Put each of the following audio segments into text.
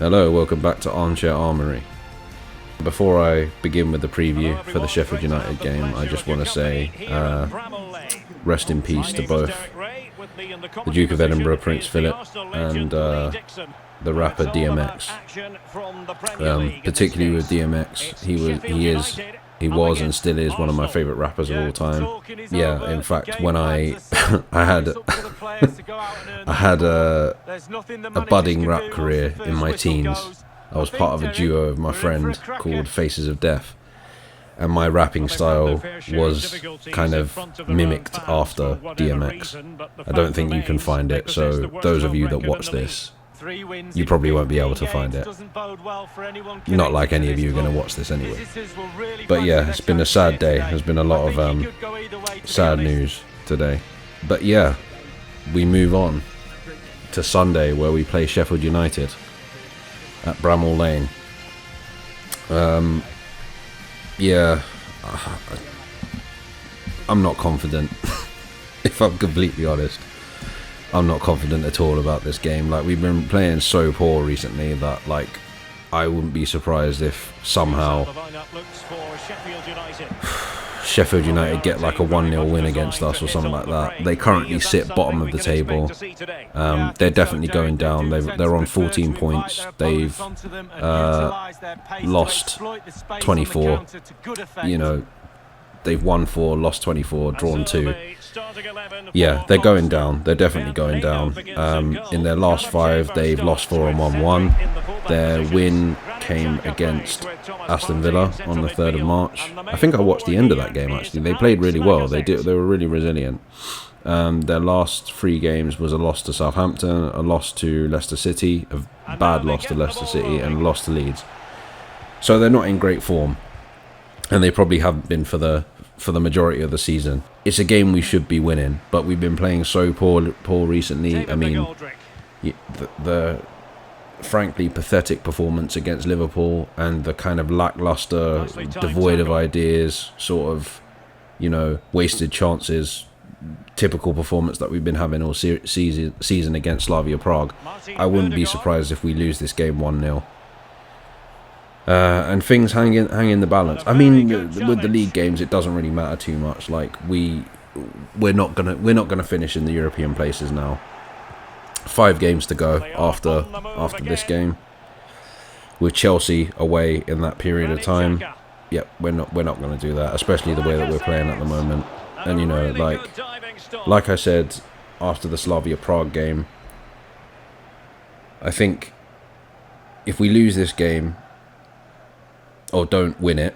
Hello, welcome back to Armchair Armoury. Before I begin with the preview for the Sheffield United game, I just want to say rest in peace to both the Duke of Edinburgh, Prince Philip, and the rapper DMX. Particularly with DMX, he was and still is one of my favourite rappers of all time. Yeah, in fact, when I had a budding rap career in my teens, I was part of a duo with my friend called Faces of Death, and my rapping style was kind of mimicked after DMX. I don't think you can find it, so those of you that watch this, you probably won't be able to find it. Not like any of you are going to watch this anyway. But yeah, it's been a sad day. There's been a lot of sad news today. But yeah, we move on to Sunday, where we play Sheffield United at Bramall Lane. Yeah, I'm not confident. If I'm completely honest, I'm not confident at all about this game. Like, we've been playing so poor recently that, like, I wouldn't be surprised if somehow Sheffield United get like a 1-0 win against us or something like that. They currently sit bottom of the table. They're definitely going down. They're on 14 points. They've lost 24. You know, they've won 4, lost 24, drawn 2. Yeah, they're going down. They're definitely going down. In their last 5, they've lost 4 and won 1. Their win came against Aston Villa on the 3rd of March. I think I watched the end of that game, actually. They played really well. They were really resilient. Their last 3 games was a loss to Southampton, a loss to Leicester City, a bad loss to Leicester City, and a loss to Leeds. So they're not in great form, and they probably haven't been for the majority of the season. It's a game we should be winning, but we've been playing so poor recently. I mean, the frankly pathetic performance against Liverpool and the kind of lackluster, devoid of ideas, sort of, you know, wasted chances, typical performance that we've been having all season against Slavia Prague. I wouldn't be surprised if we lose this game 1-0. And things hang in the balance. I mean, with the league games, it doesn't really matter too much. Like, we're not gonna finish in the European places now. 5 games to go after this game, with Chelsea away in that period of time. Yep, we're not going to do that, especially the way that we're playing at the moment. And you know, like I said after the Slavia Prague game, I think if we lose this game or don't win it,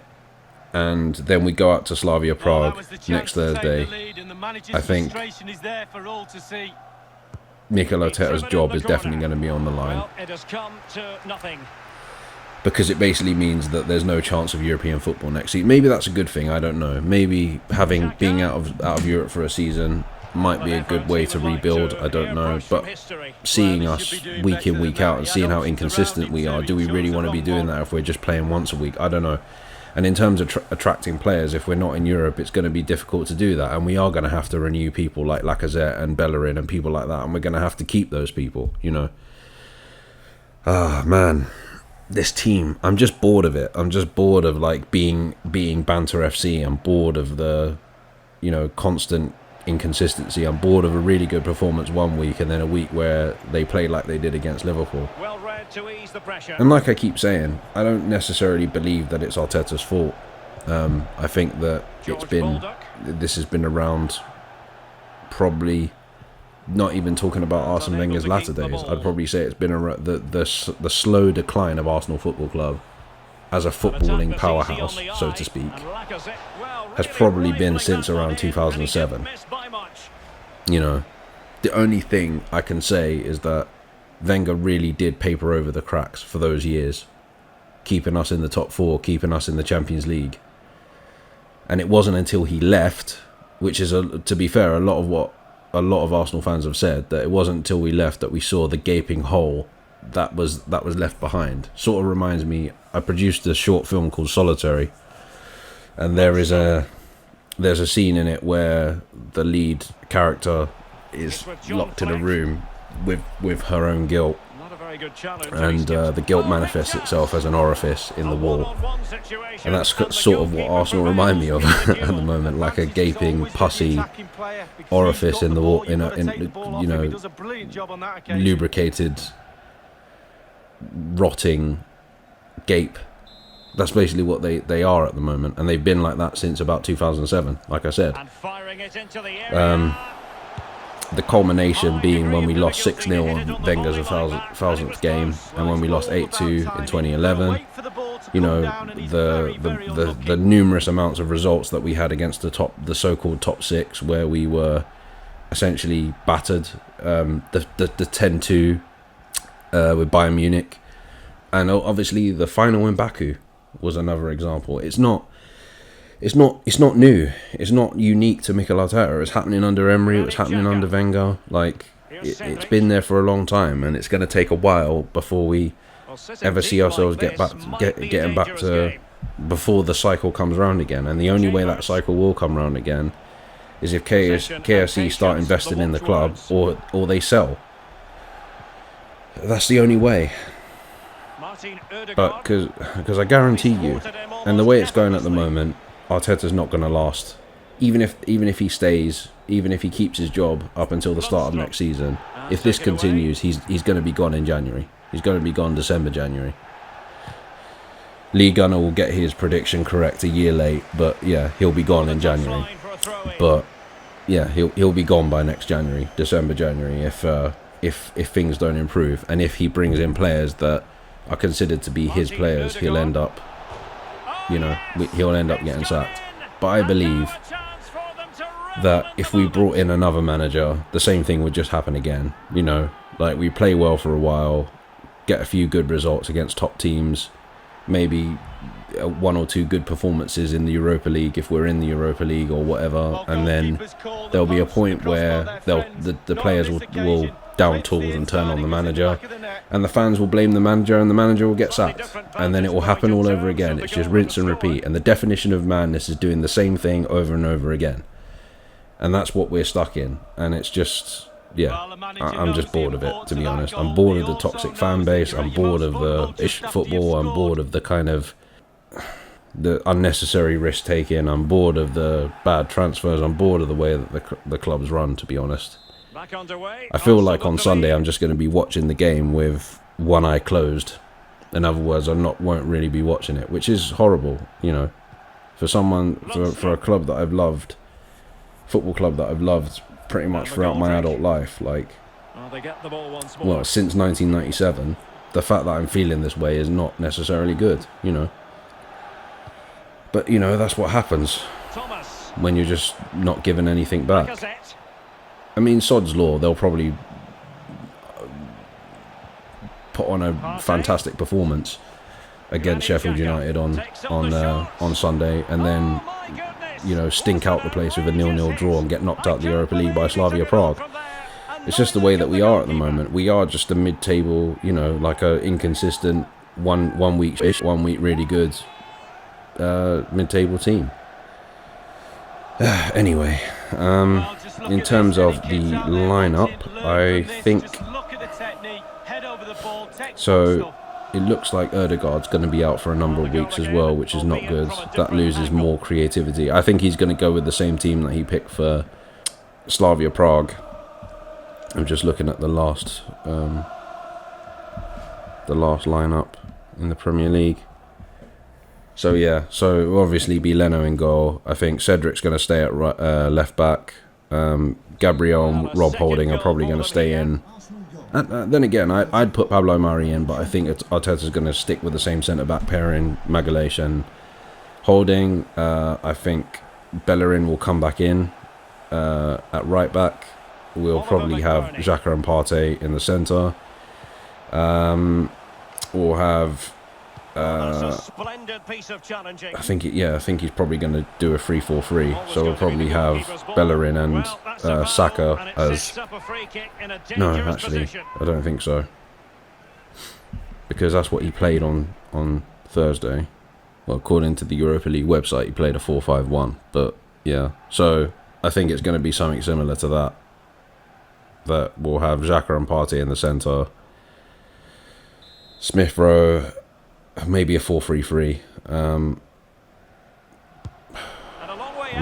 and then we go out to Slavia Prague next Thursday, I think Mikel Arteta's job is definitely going to be on the line, because it basically means that there's no chance of European football next season. Maybe that's a good thing, I don't know. Maybe being out of Europe for a season might be a good way to rebuild, I don't know. But seeing us week in, week out, and seeing how inconsistent we are, do we really want to be doing that if we're just playing once a week? I don't know. And in terms of attracting players, if we're not in Europe, it's going to be difficult to do that. And we are going to have to renew people like Lacazette and Bellerin and people like that. And we're going to have to keep those people, you know. Ah, man. This team, I'm just bored of it. I'm just bored of, like, being Banter FC. I'm bored of the, you know, constant inconsistency. I'm bored of a really good performance one week and then a week where they play like they did against Liverpool. And like I keep saying, I don't necessarily believe that it's Arteta's fault. I think that this has been around, probably not even talking about Arsene Wenger's latter days. I'd probably say it's been the slow decline of Arsenal Football Club as a footballing powerhouse, so to speak, has probably been since around 2007. You know, the only thing I can say is that Wenger really did paper over the cracks for those years, keeping us in the top 4, keeping us in the Champions League. And it wasn't until he left, which is, to be fair, a lot of what a lot of Arsenal fans have said, that it wasn't until we left that we saw the gaping hole that was left behind. Sort of reminds me, I produced a short film called Solitary, and there's a scene in it where the lead character is locked in a room with her own guilt, and the guilt manifests itself as an orifice in the wall, and that's sort of what Arsenal remind me of at the moment, like a gaping, pussy orifice in the wall, in you know, lubricated, rotting gape. That's basically what they are at the moment, and they've been like that since about 2007, like I said. The culmination being when we lost 6-0 on Wenger's 1000th game, and when we lost 8-2 in 2011. You know, the numerous amounts of results that we had against the so-called top six, where we were essentially battered. The 10-2 with Bayern Munich, and obviously the final in Baku was another example. It's not new. It's not unique to Mikel Arteta. It's happening under Emery. It was happening under Wenger. Like, it's been there for a long time, and it's going to take a while before we ever see ourselves getting back to before the cycle comes around again. And the only way that cycle will come around again is if KSE start investing in the club, or they sell. That's the only way. But because I guarantee you, and the way it's going at the moment, Arteta's not going to last. Even if he stays, even if he keeps his job up until the start of next season, if this continues, he's going to be gone in January. He's going to be gone December, January. Lee Gunner will get his prediction correct a year late, but yeah, he'll be gone in January. But yeah, he'll be gone by next January, December, January, if things don't improve, and if he brings in players that are considered to be his players, he'll end up getting sacked. But I believe that if we brought in another manager, the same thing would just happen again. You know, like, we play well for a while, get a few good results against top teams, maybe one or two good performances in the Europa League if we're in the Europa League or whatever, and then there'll be a point where the players will down tools and turn on the manager, and the fans will blame the manager, and the manager will get sacked, and then it will happen all over again. It's just rinse and repeat, and the definition of madness is doing the same thing over and over again, and that's what we're stuck in. And it's just, yeah, I'm just bored of it, to be honest. I'm bored of the toxic fan base, I'm bored of the football, I'm bored of the kind of the unnecessary risk taking, I'm bored of the bad transfers, I'm bored of the way that the club's run, to be honest. I feel like on Sunday I'm just going to be watching the game with one eye closed. In other words, I won't really be watching it, which is horrible, you know, for a club that I've loved, football club that I've loved pretty much throughout my adult life, like, well, since 1997. The fact that I'm feeling this way is not necessarily good, you know. But, you know, that's what happens when you're just not given anything back. I mean, sod's law, they'll probably put on a fantastic performance against Sheffield United on Sunday, and then, you know, stink out the place with a 0-0 draw and get knocked out the Europa League by Slavia Prague. It's just the way that we are at the moment. We are just a mid-table, you know, like a inconsistent one week really good mid-table team. Anyway, in terms of the lineup, I think so. It looks like Ødegaard's going to be out for a number of weeks as well, which is not good. That loses more creativity. I think he's going to go with the same team that he picked for Slavia Prague. I'm just looking at the last lineup in the Premier League. So yeah, so it'll obviously be Leno in goal. I think Cedric's going to stay at left back. Gabriel and Rob Holding are probably going to stay in. Then again, I'd put Pablo Mari in, but I think Arteta's going to stick with the same centre-back pairing, Magalhaes and Holding. I think Bellerin will come back in at right back. We'll probably have Xhaka and Partey in the centre. We'll have... I think he's probably going to do a 3-4-3. So we'll probably have Bellerin and Saka as... No, actually, I don't think so. Because that's what he played on Thursday. Well, according to the Europa League website, he played a 4-5-1. But yeah, so I think it's going to be something similar to that. That we'll have Xhaka and Partey in the centre. Smith Rowe, maybe a 4-3-3. I'm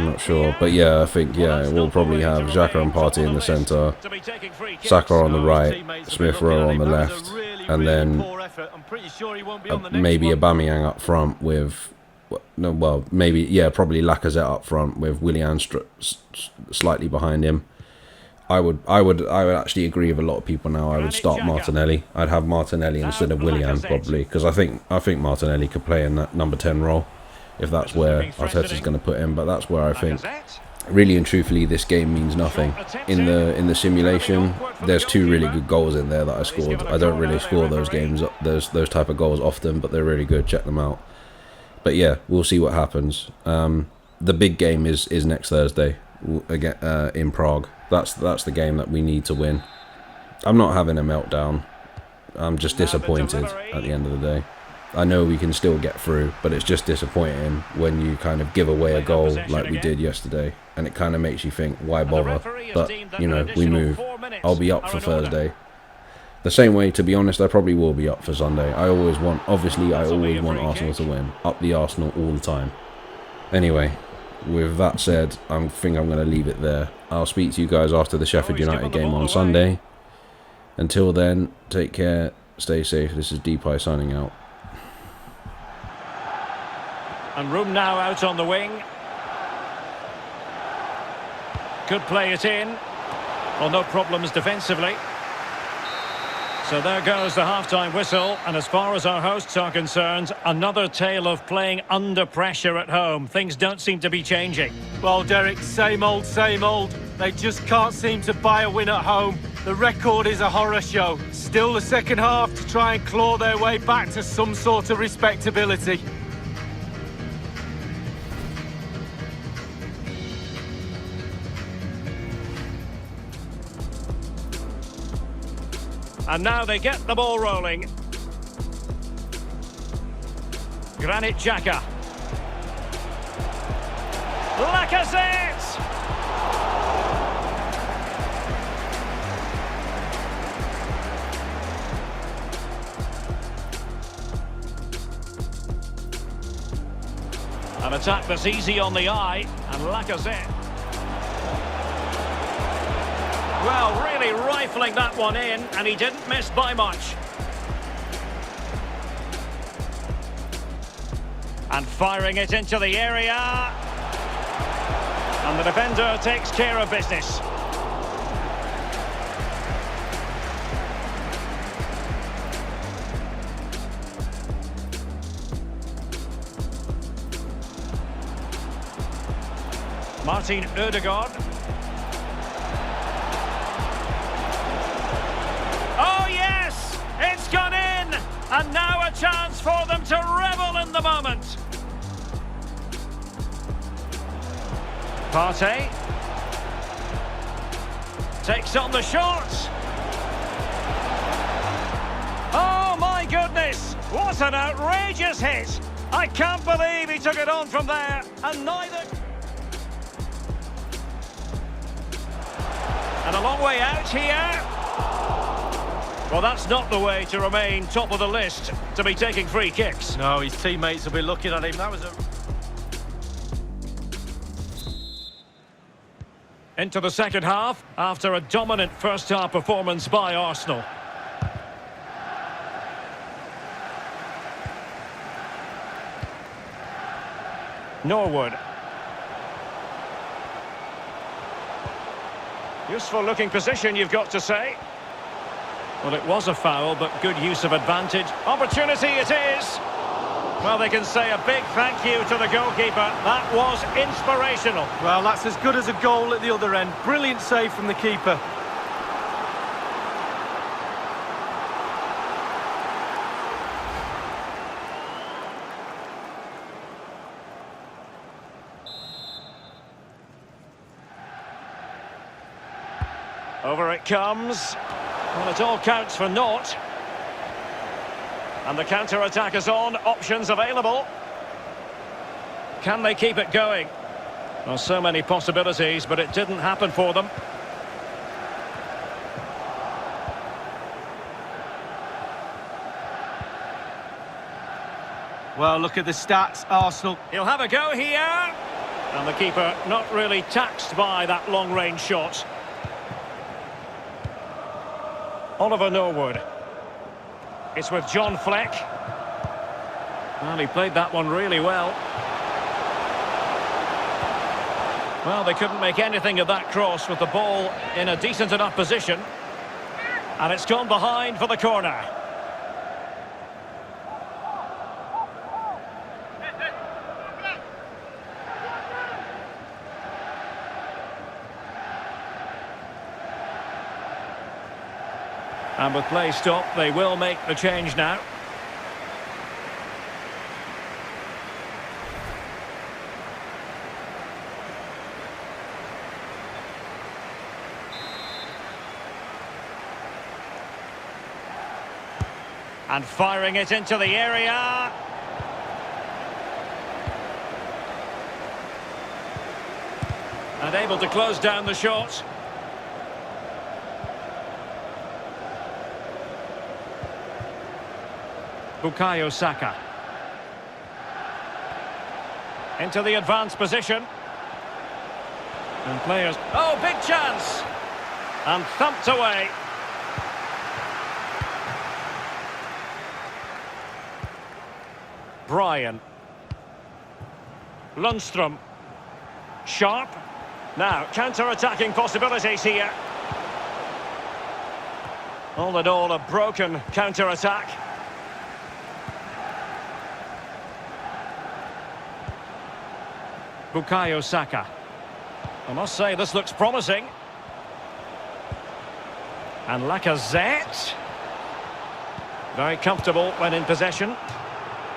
not sure, but yeah, I think we'll probably have Xhaka and Partey in the centre, Saka on the right, Smith Rowe on the left, and then maybe Aubameyang up front with probably Lacazette up front with Willian slightly behind him. I would actually agree with a lot of people now. I would start Martinelli. I'd have Martinelli instead of Willian probably, because I think Martinelli could play in that number 10 role if that's where Arteta's going to put him. But that's where I think, really and truthfully, this game means nothing. In the simulation, there's 2 really good goals in there that I scored. I don't really score those those type of goals often, but they're really good. Check them out. But yeah, we'll see what happens. The big game is next Thursday again in Prague. That's the game that we need to win. I'm not having a meltdown. I'm just disappointed at the end of the day. I know we can still get through, but it's just disappointing when you kind of give away a goal like we did yesterday, and it kind of makes you think, why bother? But, we move. I'll be up for Thursday. The same way, to be honest, I probably will be up for Sunday. I always want Arsenal to win. Up the Arsenal all the time. Anyway, with that said, I think I'm going to leave it there. I'll speak to you guys after the Sheffield United game on Sunday. Until then, take care, stay safe. This is Depay signing out. And room now out on the wing. Could play it in. Well, no problems defensively. So there goes the half-time whistle, and as far as our hosts are concerned, another tale of playing under pressure at home. Things don't seem to be changing. Well, Derek, same old, same old. They just can't seem to buy a win at home. The record is a horror show. Still the second half to try and claw their way back to some sort of respectability. And now they get the ball rolling. Granit Xhaka. Lacazette! An attack that's easy on the eye, and Lacazette. Well, really rifling that one in, and he didn't miss by much. And firing it into the area. And the defender takes care of business. Martin Ødegaard. It's gone in, and now a chance for them to revel in the moment. Partey takes on the shot. Oh my goodness, what an outrageous hit. I can't believe he took it on from there, and neither... And a long way out here. Well, that's not the way to remain top of the list, to be taking free kicks. No, his teammates will be looking at him. That was Into the second half, after a dominant first-half performance by Arsenal. Norwood. Useful-looking position, you've got to say. Well, it was a foul, but good use of advantage. Opportunity it is. Well, they can say a big thank you to the goalkeeper. That was inspirational. Well, that's as good as a goal at the other end. Brilliant save from the keeper. Over it comes. Well, it all counts for naught. And the counter-attack is on. Options available. Can they keep it going? Well, so many possibilities, but it didn't happen for them. Well, look at the stats, Arsenal. He'll have a go here. And the keeper not really taxed by that long-range shot. Oliver Norwood. It's with John Fleck. Well, he played that one really well. Well, they couldn't make anything of that cross with the ball in a decent enough position. And it's gone behind for the corner. And with play stopped, they will make the change now. And firing it into the area. And able to close down the shot. Bukayo Saka. Into the advanced position. And players... Oh, big chance! And thumped away. Brian. Lundstrom. Sharp. Now, counter-attacking possibilities here. All in all, a broken counter-attack. Bukayo Saka. I must say, this looks promising. And Lacazette. Very comfortable when in possession.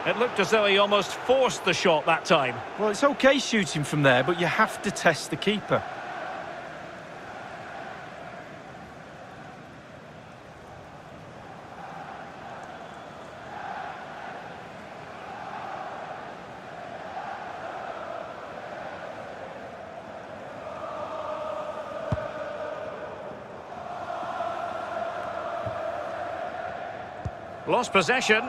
It looked as though he almost forced the shot that time. Well, it's okay shooting from there, but you have to test the keeper. Lost possession.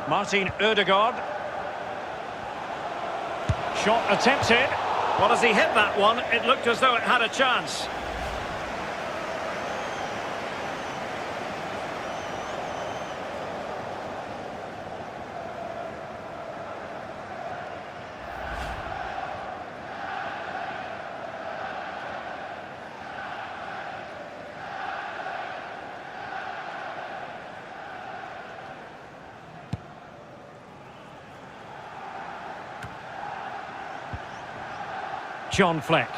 Martin Ødegaard. Shot attempted. Well, as he hit that one, it looked as though it had a chance. John Fleck.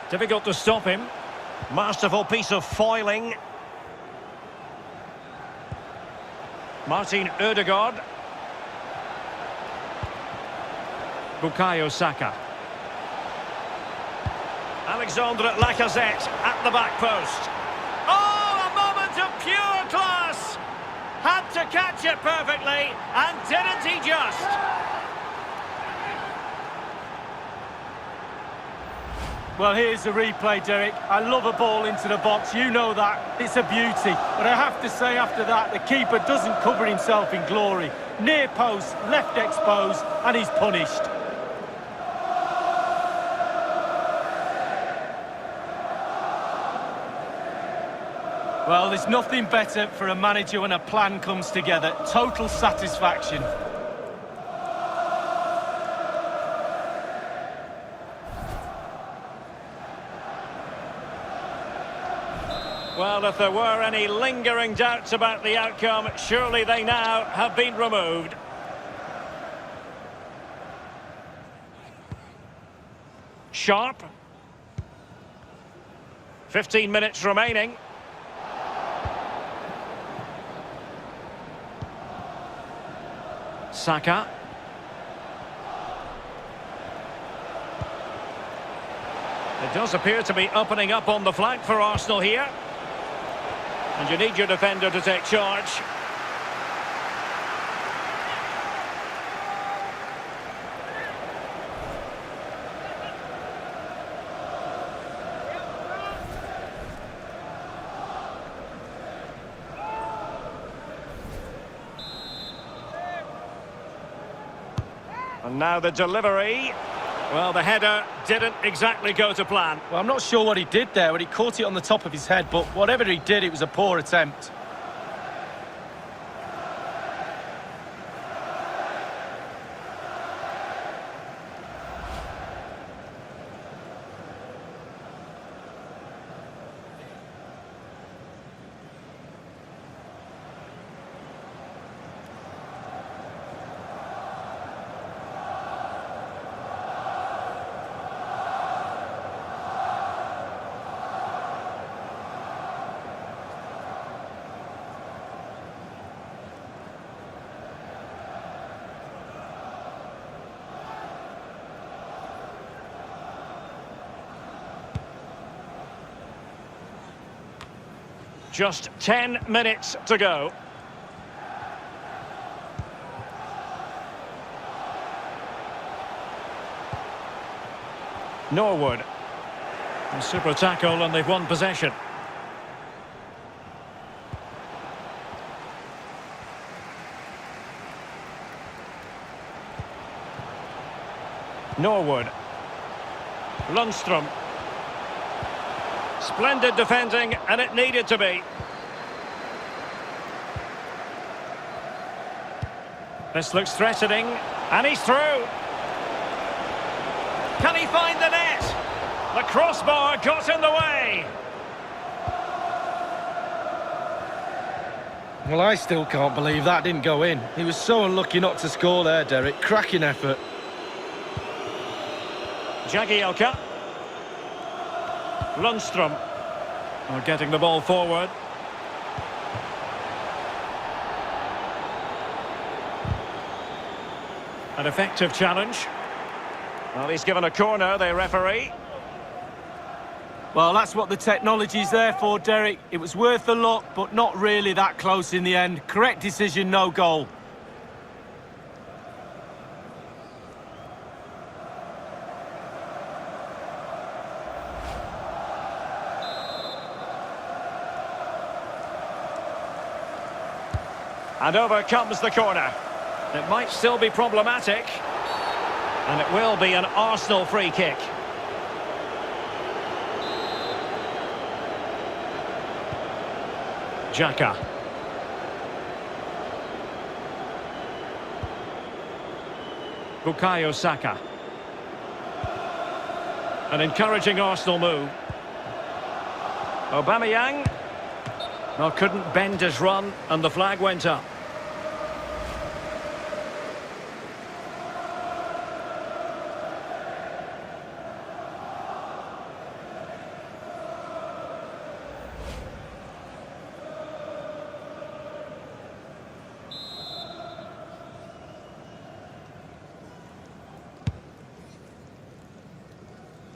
Difficult to stop him. Masterful piece of foiling. Martin Ødegaard. Bukayo Saka. Alexandre Lacazette at the back post. Oh, a moment of pure class! Had to catch it perfectly, and didn't he just? Well, here's the replay, Derek. I love a ball into the box, you know that. It's a beauty. But I have to say after that, the keeper doesn't cover himself in glory. Near post, left exposed, and he's punished. Well, there's nothing better for a manager when a plan comes together. Total satisfaction. Well, if there were any lingering doubts about the outcome, surely they now have been removed. Sharp. 15 minutes remaining. Saka. It does appear to be opening up on the flank for Arsenal here. And you need your defender to take charge. And now the delivery. Well, the header didn't exactly go to plan. Well, I'm not sure what he did there when he caught it on the top of his head, but whatever he did, it was a poor attempt. Just 10 minutes to go. Norwood. A super tackle and they've won possession. Norwood. Lundstrom. Splendid defending, and it needed to be. This looks threatening, and he's through. Can he find the net? The crossbar got in the way. Well, I still can't believe that didn't go in. He was so unlucky not to score there, Derek. Cracking effort. Jagielka. Lundstrom are getting the ball forward. An effective challenge. Well, he's given a corner, the referee. Well, that's what the technology's there for, Derek. It was worth the look, but not really that close in the end. Correct decision, no goal. And over comes the corner. It might still be problematic. And it will be an Arsenal free kick. Xhaka. Bukayo Saka. An encouraging Arsenal move. Aubameyang. Well, couldn't bend his run, and the flag went up.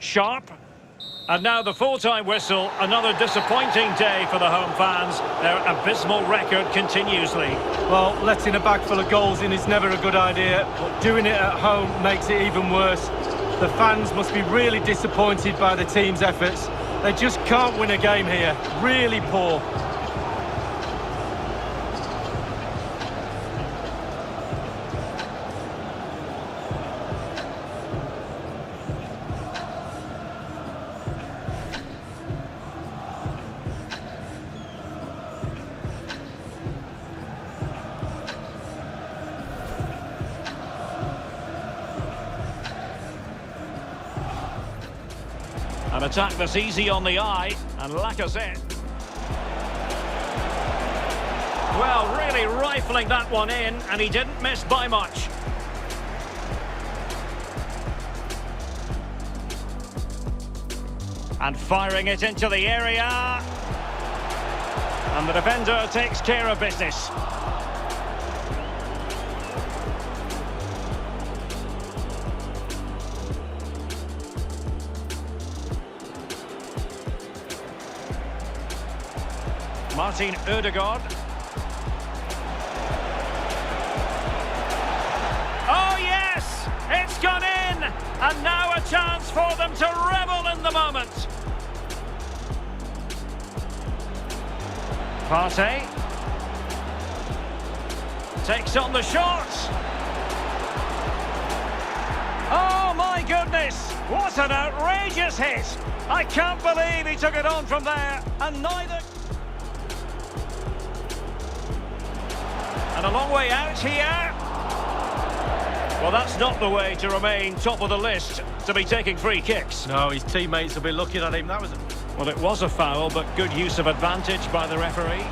Sharp. And now the full-time whistle. Another disappointing day for the home fans. Their abysmal record continues, Lee. Well, letting a bag full of goals in is never a good idea, but doing it at home makes it even worse. The fans must be really disappointed by the team's efforts. They just can't win a game here. Really poor. An attack that's easy on the eye, and Lacazette. Well, really rifling that one in, and he didn't miss by much. And firing it into the area. And the defender takes care of business. Martin Ødegaard. Oh yes! It's gone in! And now a chance for them to revel in the moment. Partey takes on the shot. Oh my goodness! What an outrageous hit! I can't believe he took it on from there, and neither... And a long way out here. Well, that's not the way to remain top of the list, to be taking free kicks. No, his teammates will be looking at him. That was... Well, it was a foul, but good use of advantage by the referee.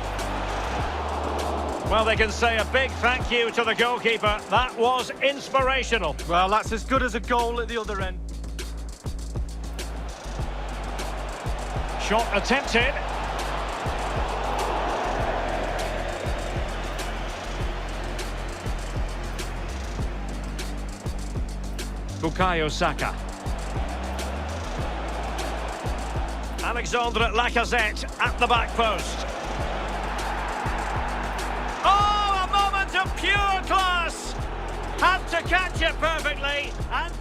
Well, they can say a big thank you to the goalkeeper. That was inspirational. Well, that's as good as a goal at the other end. Shot attempted. Bukayo Saka. Alexandre Lacazette at the back post. Oh, a moment of pure class! Had to catch it perfectly and...